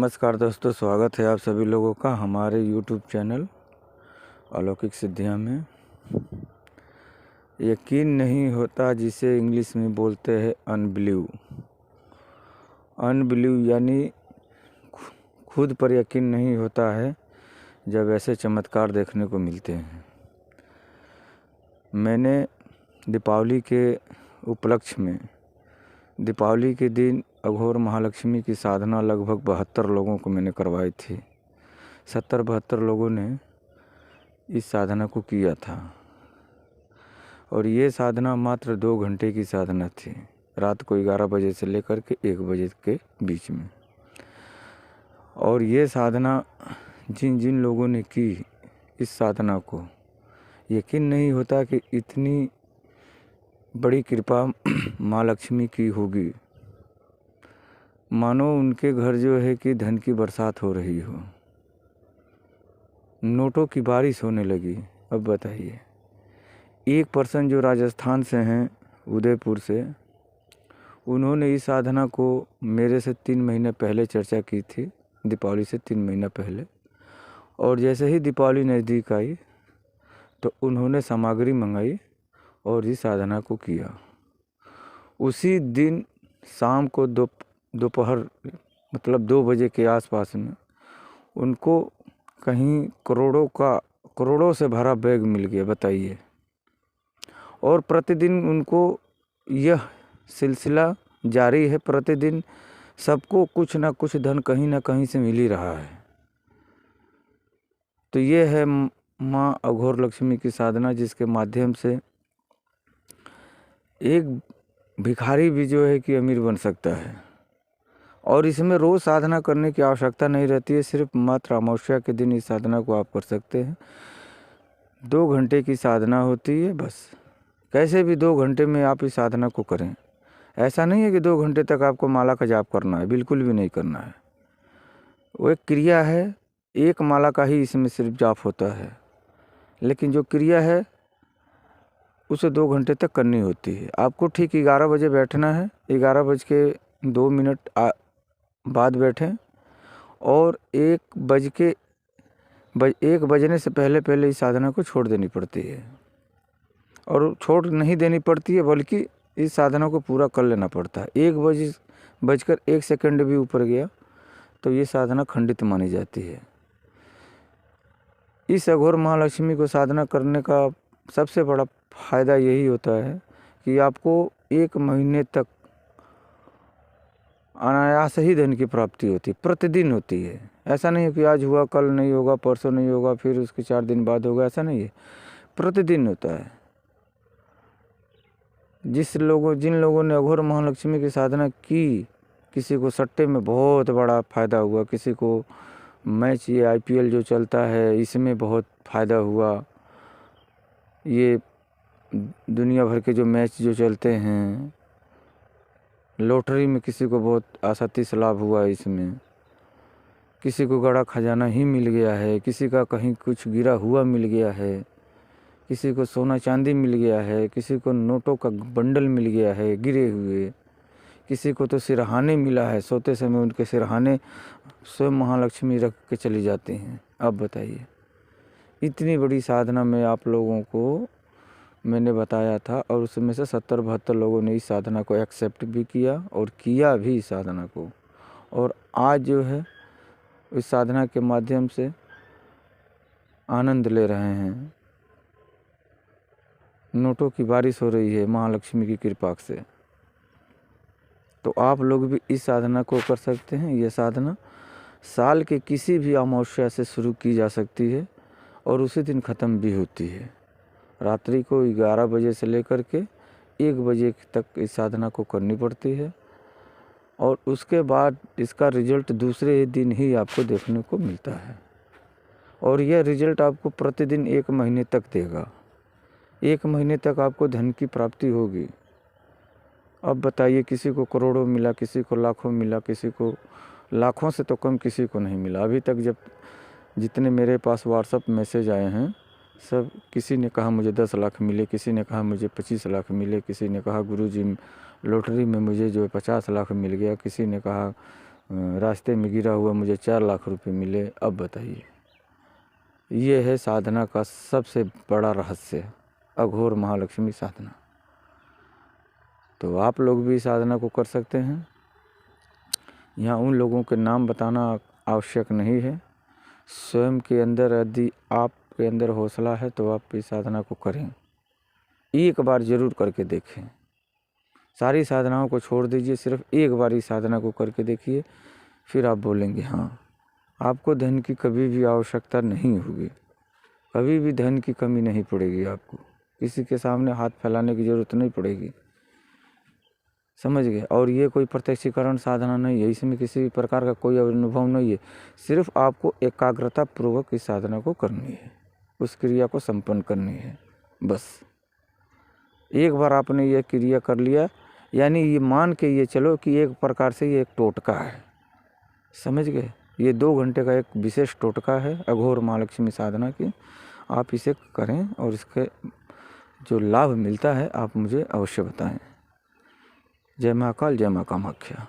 नमस्कार दोस्तों, स्वागत है आप सभी लोगों का हमारे YouTube चैनल अलौकिक सिद्धियाँ में। यकीन नहीं होता जिसे इंग्लिश में बोलते हैं अनबिलीव। अनबिलीव यानी खुद पर यकीन नहीं होता है जब ऐसे चमत्कार देखने को मिलते हैं। मैंने दीपावली के उपलक्ष्य में दीपावली के दिन अघोर महालक्ष्मी की साधना लगभग 72 लोगों को मैंने करवाई थी। 70-72 लोगों ने इस साधना को किया था और ये साधना मात्र 2 घंटे की साधना थी, रात को 11 बजे से लेकर के 1 बजे के बीच में। और ये साधना जिन जिन लोगों ने की इस साधना को, यकीन नहीं होता कि इतनी बड़ी कृपा माँ लक्ष्मी की होगी। मानो उनके घर जो है कि धन की बरसात हो रही हो, नोटों की बारिश होने लगी। अब बताइए, एक पर्सन जो राजस्थान से हैं, उदयपुर से, उन्होंने इस साधना को मेरे से 3 महीने पहले चर्चा की थी, दीपावली से 3 महीना पहले। और जैसे ही दीपावली नज़दीक आई तो उन्होंने सामग्री मंगाई और इस साधना को किया। उसी दिन शाम को दोपहर मतलब 2 बजे के आसपास में उनको कहीं करोड़ों से भरा बैग मिल गया। बताइए। और प्रतिदिन उनको यह सिलसिला जारी है, प्रतिदिन सबको कुछ ना कुछ धन कहीं ना कहीं से मिल ही रहा है। तो ये है माँ अघोर लक्ष्मी की साधना, जिसके माध्यम से एक भिखारी भी जो है कि अमीर बन सकता है। और इसमें रोज़ साधना करने की आवश्यकता नहीं रहती है, सिर्फ मात्र अमावस्या के दिन इस साधना को आप कर सकते हैं। 2 घंटे की साधना होती है बस। कैसे भी 2 घंटे में आप इस साधना को करें। ऐसा नहीं है कि 2 घंटे तक आपको माला का जाप करना है, बिल्कुल भी नहीं करना है। वो एक क्रिया है, एक माला का ही इसमें सिर्फ जाप होता है, लेकिन जो क्रिया है उसे 2 घंटे तक करनी होती है। आपको ठीक 11 बजे बैठना है, 11:02 बाद बैठें और 1 बजने से पहले इस साधना को छोड़ देनी पड़ती है। और छोड़ नहीं देनी पड़ती है, बल्कि इस साधना को पूरा कर लेना पड़ता है। 1:01 भी ऊपर गया तो ये साधना खंडित मानी जाती है। इस अघोर महालक्ष्मी को साधना करने का सबसे बड़ा फ़ायदा यही होता है कि आपको 1 महीने तक अनायास ही धन की प्राप्ति होती है, प्रतिदिन होती है। ऐसा नहीं है कि आज हुआ कल नहीं होगा, परसों नहीं होगा, फिर उसके 4 दिन बाद होगा, ऐसा नहीं है, प्रतिदिन होता है। जिन लोगों ने अघोर महालक्ष्मी की साधना की, किसी को सट्टे में बहुत बड़ा फ़ायदा हुआ, किसी को मैच ये IPL जो चलता है इसमें बहुत फ़ायदा हुआ, ये दुनिया भर के जो मैच जो चलते हैं, लॉटरी में किसी को बहुत आसाती लाभ हुआ इसमें, किसी को गड़ा खजाना ही मिल गया है, किसी का कहीं कुछ गिरा हुआ मिल गया है, किसी को सोना चांदी मिल गया है, किसी को नोटों का बंडल मिल गया है गिरे हुए, किसी को तो सिरहाने मिला है, सोते समय उनके सिरहाने स्वयं महालक्ष्मी रख के चली जाती हैं। अब बताइए, इतनी बड़ी साधना में आप लोगों को मैंने बताया था और उसमें से 70-72 लोगों ने इस साधना को एक्सेप्ट भी किया और किया भी इस साधना को। और आज जो है इस साधना के माध्यम से आनंद ले रहे हैं। नोटों की बारिश हो रही है महालक्ष्मी की कृपा से। तो आप लोग भी इस साधना को कर सकते हैं। यह साधना साल के किसी भी अमावस्या से शुरू की जा सकती है और उसी दिन ख़त्म भी होती है। रात्रि को 11 बजे से लेकर के 1 बजे तक इस साधना को करनी पड़ती है और उसके बाद इसका रिजल्ट दूसरे ही दिन ही आपको देखने को मिलता है। और यह रिजल्ट आपको प्रतिदिन 1 महीने तक देगा। 1 महीने तक आपको धन की प्राप्ति होगी। अब बताइए, किसी को करोड़ों मिला, किसी को लाखों मिला, किसी को लाखों से तो कम किसी को नहीं मिला। अभी तक जब जितने मेरे पास व्हाट्सअप मैसेज आए हैं, सब किसी ने कहा मुझे 10 लाख मिले, किसी ने कहा मुझे 25 लाख मिले, किसी ने कहा गुरुजी लॉटरी में मुझे जो है 50 लाख मिल गया, किसी ने कहा रास्ते में गिरा हुआ मुझे 4 लाख रुपए मिले। अब बताइए, ये है साधना का सबसे बड़ा रहस्य, अघोर महालक्ष्मी साधना। तो आप लोग भी साधना को कर सकते हैं। यहाँ उन लोगों के नाम बताना आवश्यक नहीं है। स्वयं के अंदर यदि आपके अंदर हौसला है तो आप इस साधना को करें, एक बार ज़रूर करके देखें। सारी साधनाओं को छोड़ दीजिए, सिर्फ एक बार इस साधना को करके देखिए, फिर आप बोलेंगे हाँ, आपको धन की कभी भी आवश्यकता नहीं होगी, कभी भी धन की कमी नहीं पड़ेगी। आपको किसी के सामने हाथ फैलाने की ज़रूरत नहीं पड़ेगी, समझ गए। और ये कोई प्रत्यक्षीकरण साधना नहीं है, इसमें किसी प्रकार का कोई अनुभव नहीं है। सिर्फ आपको एकाग्रता पूर्वक इस साधना को करनी है, उस क्रिया को संपन्न करनी है। बस एक बार आपने ये क्रिया कर लिया, यानी ये मान के ये चलो कि एक प्रकार से ये एक टोटका है, समझ गए। ये 2 घंटे का एक विशेष टोटका है अघोर महालक्ष्मी साधना की। आप इसे करें और इसके जो लाभ मिलता है आप मुझे अवश्य बताएं। जय महाकाल, जय मां कामाख्या।